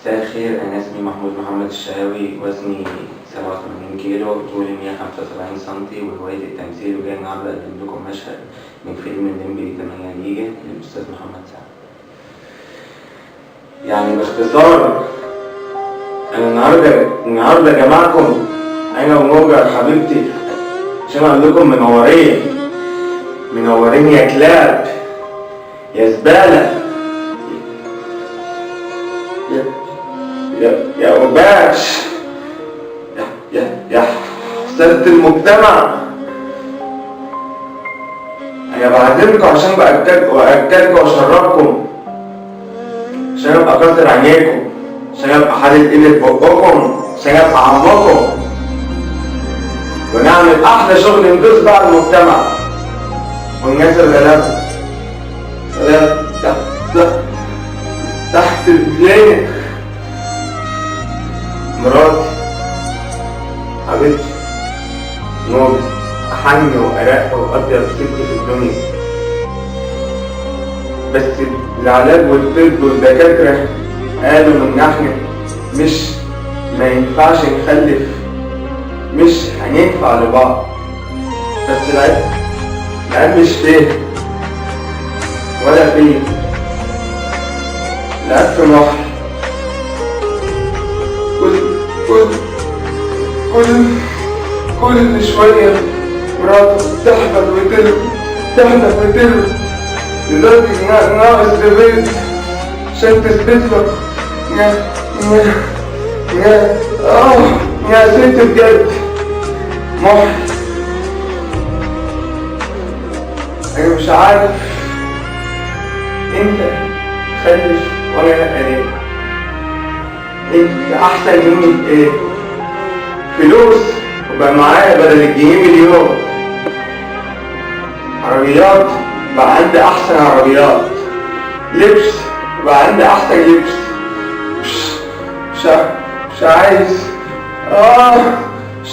مساء الخير، أنا اسمي محمود محمد الشهاوي، وزني 87 كيلو، طولي 175 سنتي، وهوايتي التمثيل، وجاي النهارده أقدم لكم مشهد من فيلم الليمبي 8 جيجا للأستاذ محمد سعد. يعني باختصار، أنا النهارده جمعكم أنا وموجة حبيبتي عشان أقول لكم منورين يا كلاب، يا زبالة، يا وباش، يا حسادة المجتمع. أنا بعزمكم عشان بأكلكم وأشربكم، عشان أبقى كسر عينيكم، عشان أبقى حادد إيدي في بقكم، عشان أبقى عمكم، ونعمل أحلى شغل ندوس بقى على المجتمع والناس الغلابة تحت رجلينا. مراتي حبيبتي نور، أحن وأرق وأطيب ست في الدنيا، بس العلاج والطب والدكاترة قالوا إن احنا ما ينفعش نخلف، مش هننفع لبعض. بس العيب مش فيه ولا فيه، العيب في محر. كل شوية مراته تحبط وتلوي لدرجة إنها ناقص البيت عشان تثبت له يا ست بجد محر. أنا مش عارف أنت خلف ولا لأ ليه؟ أنت أحسن مني في إيه؟ فلوس وبقى معايا بدل الجنيه مليون، عربيات بقى عندي أحسن عربيات، لبس بقى عندي أحسن لبس، مش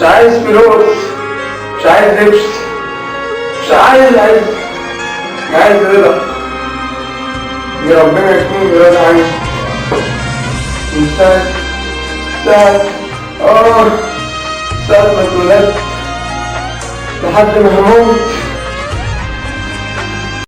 عايز فلوس، مش عايز لبس، مش عايز رضا. يا ربنا يكون راضي عني من ساعة ما اتولدت لحد ما هموت.